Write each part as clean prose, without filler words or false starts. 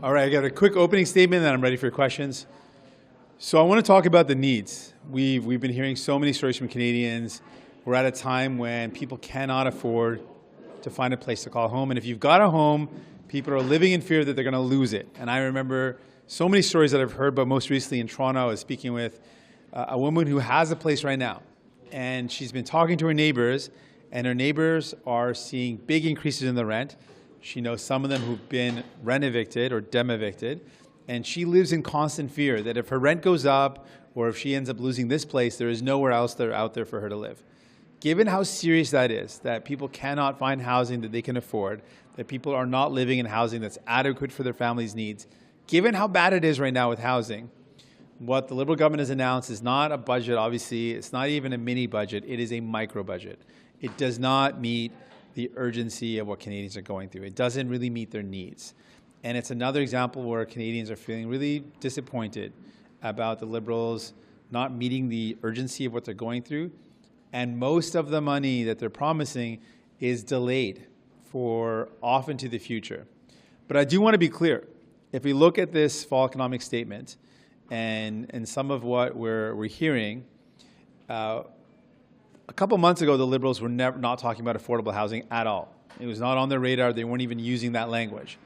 All right, I got a quick opening statement, and then I'm ready for your questions. So I want to talk about the needs. We've been hearing so many stories from Canadians. We're at a time when people cannot afford to find a place to call home. And if you've got a home, people are living in fear that they're going to lose it. And I remember so many stories that I've heard, but most recently in Toronto, I was speaking with a woman who has a place right now. And she's been talking to her neighbors, and her neighbors are seeing big increases in the rent. She knows some of them who've been rent evicted or dem evicted, and she lives in constant fear that if her rent goes up or if she ends up losing this place, there is nowhere else out there for her to live. Given how serious that is, that people cannot find housing that they can afford, that people are not living in housing that's adequate for their family's needs, given how bad it is right now with housing, what the Liberal government has announced is not a budget, obviously. It's not even a mini budget. It is a micro budget. It does not meet the urgency of what Canadians are going through. It doesn't really meet their needs. And it's another example where Canadians are feeling really disappointed about the Liberals not meeting the urgency of what they're going through. And most of the money that they're promising is delayed for off into the future. But I do want to be clear. If we look at this fall economic statement and some of what we're hearing, a couple months ago, the Liberals were not talking about affordable housing at all. It was not on their radar. They weren't even using that language.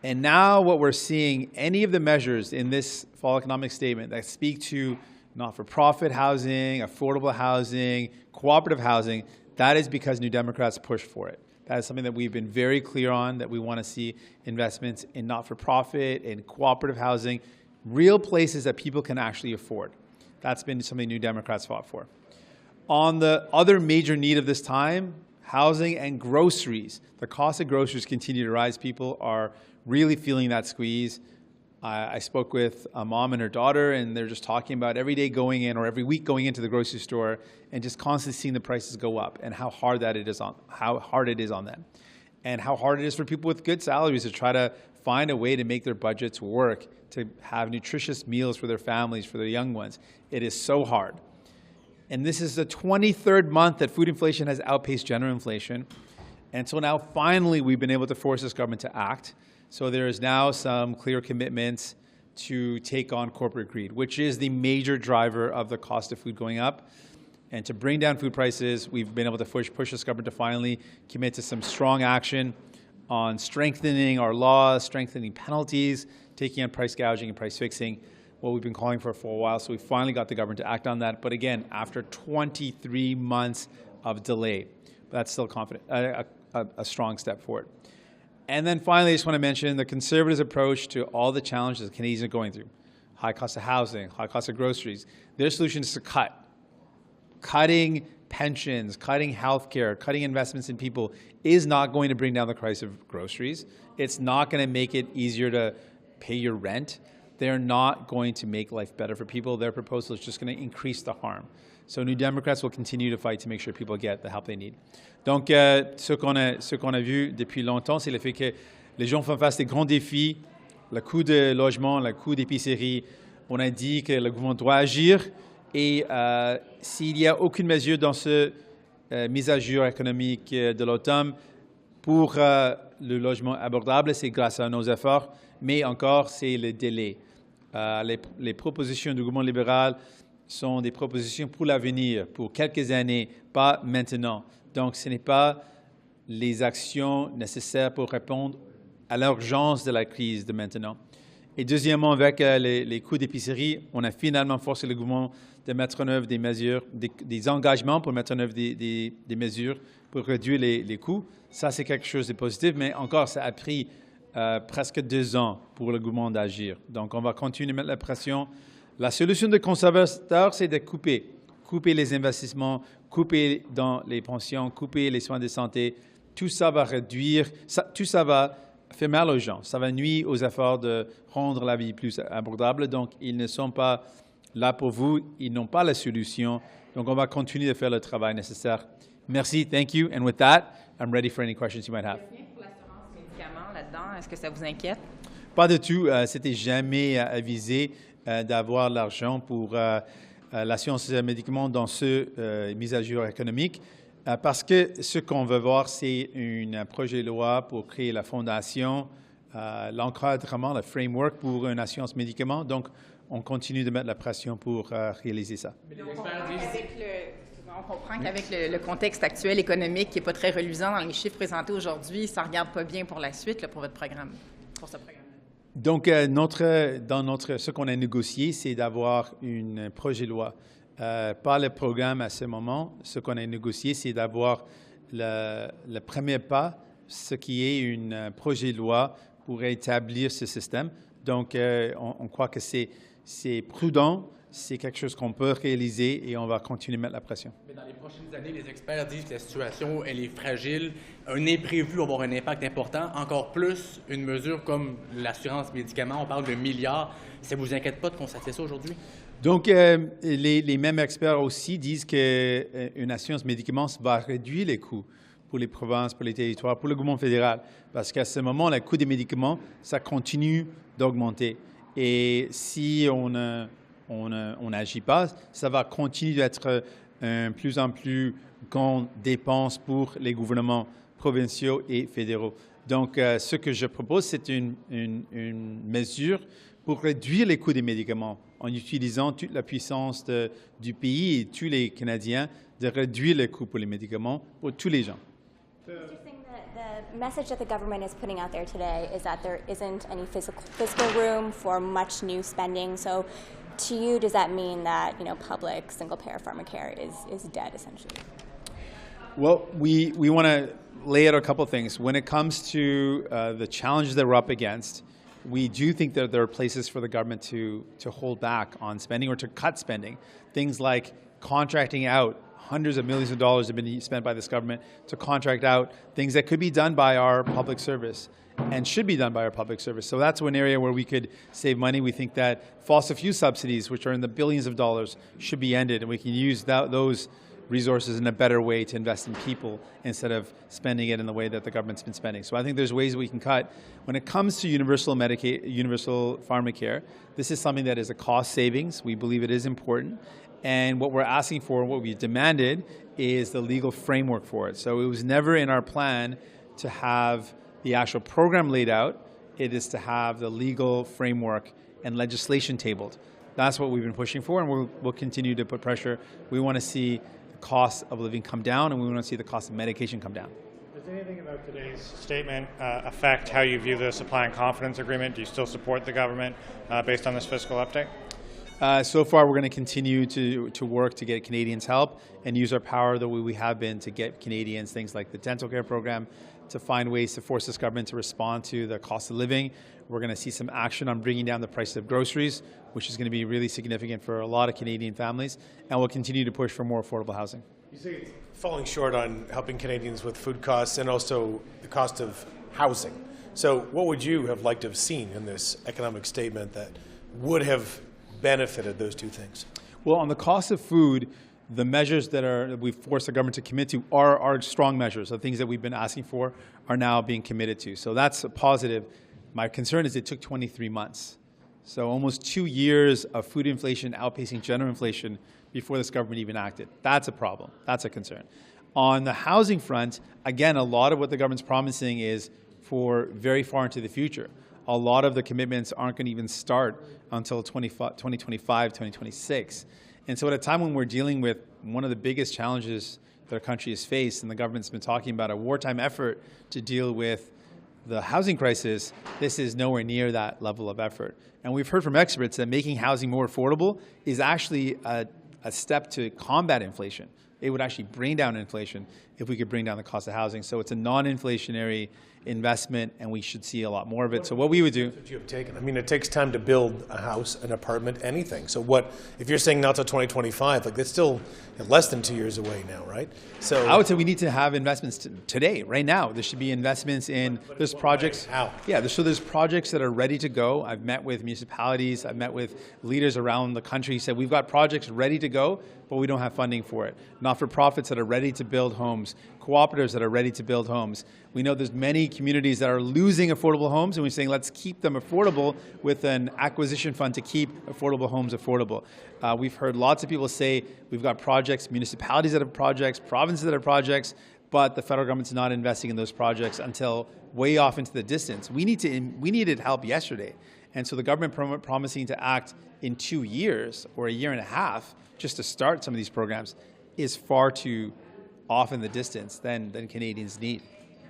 And now what we're seeing, any of the measures in this fall economic statement that speak to not-for-profit housing, affordable housing, cooperative housing, that is because New Democrats push for it. That is something that we've been very clear on, that we want to see investments in not-for-profit, in cooperative housing, real places that people can actually afford. That's been something New Democrats fought for. On the other major need of this time, housing and groceries. The cost of groceries continue to rise. People are really feeling that squeeze. I spoke with a mom and her daughter, and they're just talking about every day going in or every week going into the grocery store and just constantly seeing the prices go up and how hard it is on them, and how hard it is for people with good salaries to try to find a way to make their budgets work, to have nutritious meals for their families, for their young ones. It is so hard. And this is the 23rd month that food inflation has outpaced general inflation. And so now finally we've been able to force this government to act. So there is now some clear commitments to take on corporate greed, which is the major driver of the cost of food going up. And to bring down food prices, we've been able to push this government to finally commit to some strong action on strengthening our laws, strengthening penalties, taking on price gouging and price fixing, what we've been calling for a while. So we finally got the government to act on that. But again, after 23 months of delay, but that's still a strong step forward. And then finally, I just want to mention the Conservatives' approach to all the challenges Canadians are going through. High cost of housing, high cost of groceries. Their solution is to cut. Cutting pensions, cutting health care, cutting investments in people is not going to bring down the price of groceries. It's not going to make it easier to pay your rent. They're not going to make life better for people. Their proposal is just going to increase the harm. So New Democrats will continue to fight to make sure people get the help they need. Donc, ce qu'on a vu depuis longtemps, c'est le fait que les gens font face à des grands défis, le coût de logement, le coût d'épicerie. On a dit que le gouvernement doit agir et s'il n'y a aucune mesure dans ce mise à jour économique de l'automne pour le logement abordable, c'est grâce à nos efforts, mais encore, c'est le délai. Les propositions du gouvernement libéral sont des propositions pour l'avenir, pour quelques années, pas maintenant. Donc, ce n'est pas les actions nécessaires pour répondre à l'urgence de la crise de maintenant. Et deuxièmement, avec les coûts d'épicerie, on a finalement forcé le gouvernement de mettre en œuvre des mesures, des engagements pour mettre en œuvre des mesures pour réduire les coûts. Ça, c'est quelque chose de positif, mais encore, ça a pris presque 2 ans pour le gouvernement d'agir. Donc, on va continuer de mettre la pression. La solution des conservateurs, c'est de couper les investissements, couper dans les pensions, couper les soins de santé. Tout ça va réduire, tout ça va faire mal aux gens. Ça va nuire aux efforts de rendre la vie plus abordable. Donc, ils ne sont pas là pour vous. Ils n'ont pas la solution. Donc, on va continuer de faire le travail nécessaire. Merci. Thank you. And with that, I'm ready for any questions you might have. Pour l'assurance médicaments là-dedans, est-ce que ça vous inquiète? Pas du tout. C'était jamais avisé d'avoir l'argent pour l'assurance médicaments dans ce mise à jour économique. Parce que ce qu'on veut voir, c'est un projet de loi pour créer la fondation l'encadrement, le framework pour une assurance médicaments. Donc, on continue de mettre la pression pour réaliser ça. On comprend qu'avec le contexte actuel économique qui n'est pas très reluisant dans les chiffres présentés aujourd'hui, ça ne regarde pas bien pour la suite là, pour votre programme, pour ce programme. Donc, ce qu'on a négocié, c'est d'avoir un projet de loi. Pas le programme à ce moment. Ce qu'on a négocié, c'est d'avoir le premier pas, ce qui est un projet de loi pour établir ce système. Donc, on croit que c'est prudent, c'est quelque chose qu'on peut réaliser et on va continuer à mettre la pression. Mais dans les prochaines années, les experts disent que la situation, elle est fragile. Un imprévu va avoir un impact important. Encore plus, une mesure comme l'assurance médicaments, on parle de milliards. Ça ne vous inquiète pas de constater ça aujourd'hui? Donc, les mêmes experts aussi disent qu'une assurance médicaments va réduire les coûts pour les provinces, pour les territoires, pour le gouvernement fédéral. Parce qu'à ce moment, le coût des médicaments, ça continue d'augmenter. Et si on n'agit pas, ça va continuer d'être plus en plus grande dépense pour les gouvernements provinciaux et fédéraux. Donc, ce que je propose, c'est une mesure pour réduire les coûts des médicaments en utilisant toute la puissance du pays et tous les Canadiens de réduire les coûts pour les médicaments pour tous les gens. The message that the government is putting out there today is that there isn't any fiscal room for much new spending. So to you, does that mean that, public single-payer pharmacare is dead, essentially? Well, we want to lay out a couple of things. When it comes to the challenges that we're up against, we do think that there are places for the government to hold back on spending or to cut spending. Things like contracting out. Hundreds of millions of dollars have been spent by this government to contract out things that could be done by our public service and should be done by our public service. So that's one area where we could save money. We think that fossil fuel subsidies, which are in the billions of dollars, should be ended, and we can use those resources in a better way to invest in people instead of spending it in the way that the government's been spending. So I think there's ways we can cut. When it comes to universal pharmacare, this is something that is a cost savings. We believe it is important. And what we're asking for, what we demanded, is the legal framework for it. So it was never in our plan to have the actual program laid out. It is to have the legal framework and legislation tabled. That's what we've been pushing for, and we'll continue to put pressure. We want to see the cost of living come down, and we want to see the cost of medication come down. Does anything about today's statement affect how you view the supply and confidence agreement? Do you still support the government based on this fiscal update? So far, we're going to continue to work to get Canadians help and use our power the way we have been to get Canadians things like the dental care program, to find ways to force this government to respond to the cost of living. We're going to see some action on bringing down the price of groceries, which is going to be really significant for a lot of Canadian families, and we'll continue to push for more affordable housing. You say it's falling short on helping Canadians with food costs and also the cost of housing. So what would you have liked to have seen in this economic statement that would have benefited those two things? Well, on the cost of food, the measures that we've forced the government to commit to are strong measures. The things that we've been asking for are now being committed to. So that's a positive. My concern is it took 23 months. So almost 2 years of food inflation outpacing general inflation before this government even acted. That's a problem. That's a concern. On the housing front, again, a lot of what the government's promising is for very far into the future. A lot of the commitments aren't going to even start until 2025, 2026. And so at a time when we're dealing with one of the biggest challenges that our country has faced, and the government's been talking about a wartime effort to deal with the housing crisis, this is nowhere near that level of effort. And we've heard from experts that making housing more affordable is actually a step to combat inflation. It would actually bring down inflation if we could bring down the cost of housing. So it's a non-inflationary investment, and we should see a lot more of it. So what we would do... That's what you have taken. I mean, it takes time to build a house, an apartment, anything. So what, if you're saying not till 2025, like that's still less than 2 years away now, right? So I would say we need to have investments today, right now. There should be investments in, there's projects... How? Yeah, so there's projects that are ready to go. I've met with municipalities, I've met with leaders around the country who said we've got projects ready to go, but we don't have funding for it. Not-for-profits that are ready to build homes, cooperatives that are ready to build homes. We know there's many communities that are losing affordable homes, and we're saying let's keep them affordable with an acquisition fund to keep affordable homes affordable. We've heard lots of people say we've got projects, municipalities that have projects, provinces that have projects, but the federal government's not investing in those projects until way off into the distance. We needed help yesterday. And so the government promising to act in 2 years or a year and a half just to start some of these programs is far too off in the distance than Canadians need.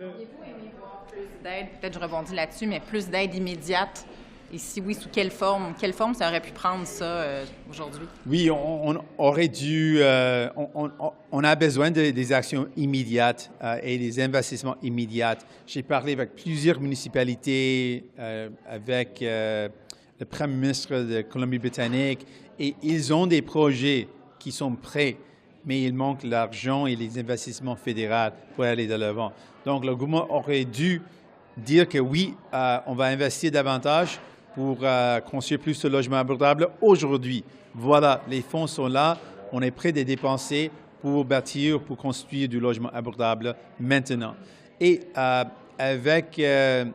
Auriez-vous aimé voir plus d'aide, peut-être je rebondis là-dessus, mais plus d'aide immédiate? Et si oui, sous quelle forme? Quelle forme ça aurait pu prendre ça aujourd'hui? Oui, on aurait dû, on a besoin des actions immédiates et des investissements immédiats. J'ai parlé avec plusieurs municipalités, avec le Premier ministre de Colombie-Britannique, et ils ont des projets qui sont prêts, mais il manque l'argent et les investissements fédéraux pour aller de l'avant. Donc, le gouvernement aurait dû dire que oui, on va investir davantage pour construire plus de logements abordables aujourd'hui. Voilà, les fonds sont là, on est prêt de dépenser pour bâtir, pour construire du logement abordable maintenant. Et avec les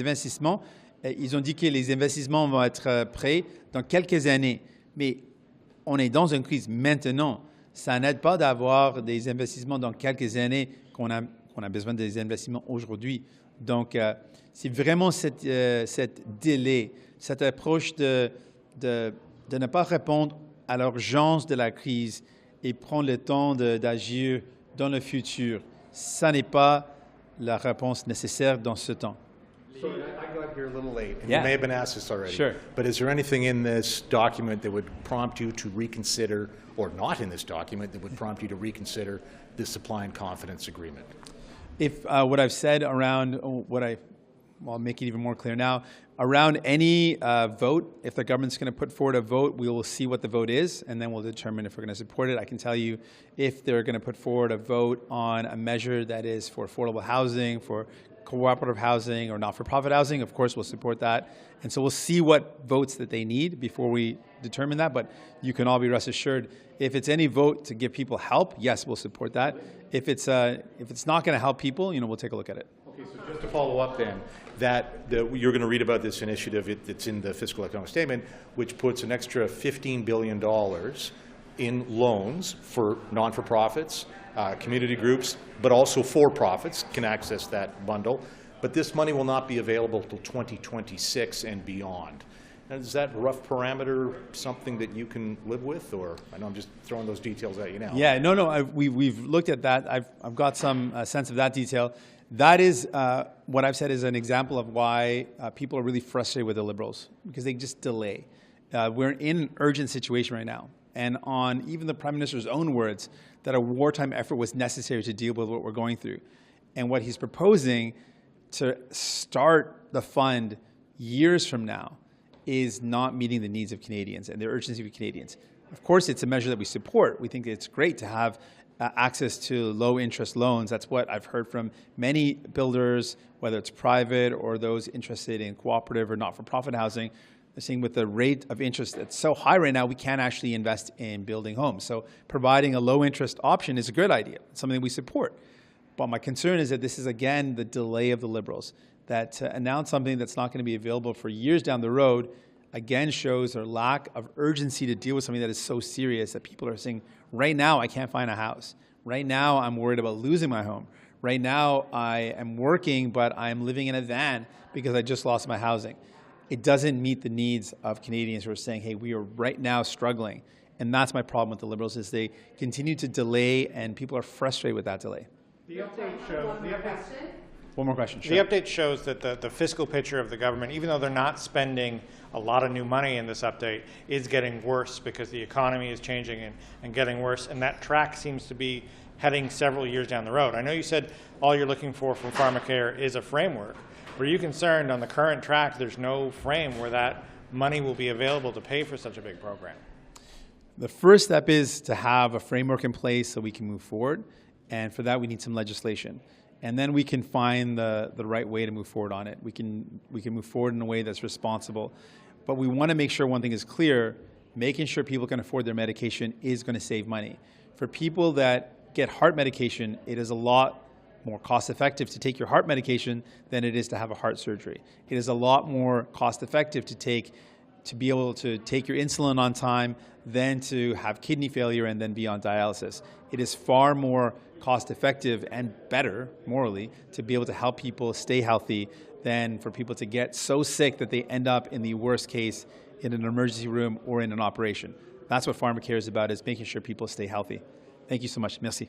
investissements, ils ont dit que les investissements vont être prêts dans quelques années. Mais on est dans une crise maintenant. Ça n'aide pas d'avoir des investissements dans quelques années qu'on a besoin des investissements aujourd'hui. Donc, c'est vraiment cette délai, cette approche de ne pas répondre à l'urgence de la crise et prendre le temps d'agir dans le futur. Ça n'est pas la réponse nécessaire dans ce temps. So I got here a little late, and Yeah. you may have been asked this already. Sure. But is there anything in this document that would prompt you to reconsider, or not in this document, that would prompt you to reconsider the supply and confidence agreement? If what I've said around I'll make it even more clear now, around any vote, if the government's going to put forward a vote, we will see what the vote is, and then we'll determine if we're going to support it. I can tell you if they're going to put forward a vote on a measure that is for affordable housing, for cooperative housing, or not-for-profit housing, of course we'll support that. And so we'll see what votes that they need before we determine that, but you can all be rest assured, if it's any vote to give people help, yes, we'll support that. If it's not going to help people, we'll take a look at it. Okay, so just to follow up then, that you're going to read about this initiative that's in the fiscal economic statement, which puts an extra $15 billion in loans for non-for-profits, community groups, but also for-profits can access that bundle. But this money will not be available till 2026 and beyond. Now, is that rough parameter something that you can live with, or I know I'm just throwing those details at you now? Yeah, no, we've looked at that. I've got some sense of that detail. That is what I've said is an example of why people are really frustrated with the Liberals, because they just delay. We're in an urgent situation right now. And on even the Prime Minister's own words, that a wartime effort was necessary to deal with what we're going through. And what he's proposing to start the fund years from now is not meeting the needs of Canadians and the urgency of Canadians. Of course, it's a measure that we support. We think it's great to have access to low-interest loans. That's what I've heard from many builders, whether it's private or those interested in cooperative or not-for-profit housing. They're saying with the rate of interest that's so high right now, we can't actually invest in building homes. So providing a low-interest option is a good idea. It's something we support. But my concern is that this is, again, the delay of the Liberals. That to announce something that's not going to be available for years down the road, again, shows their lack of urgency to deal with something that is so serious that people are saying, right now, I can't find a house. Right now, I'm worried about losing my home. Right now, I am working, but I'm living in a van because I just lost my housing. It doesn't meet the needs of Canadians who are saying, hey, we are right now struggling. And that's my problem with the Liberals, is they continue to delay, and people are frustrated with that delay. The update shows. One more question. Sure. The update shows that the fiscal picture of the government, even though they're not spending a lot of new money in this update, is getting worse because the economy is changing and getting worse, and that track seems to be heading several years down the road. I know you said all you're looking for from pharmacare is a framework. But are you concerned on the current track there's no frame where that money will be available to pay for such a big program? The first step is to have a framework in place so we can move forward, and for that we need some legislation. And then we can find the right way to move forward on it. We can move forward in a way that's responsible. But we want to make sure one thing is clear, making sure people can afford their medication is going to save money. For people that get heart medication, it is a lot more cost effective to take your heart medication than it is to have a heart surgery. It is a lot more cost effective to take to be able to take your insulin on time than to have kidney failure and then be on dialysis. It is far more cost effective and better, morally, to be able to help people stay healthy than for people to get so sick that they end up in the worst case in an emergency room or in an operation. That's what pharmacare is about, is making sure people stay healthy. Thank you so much. Merci.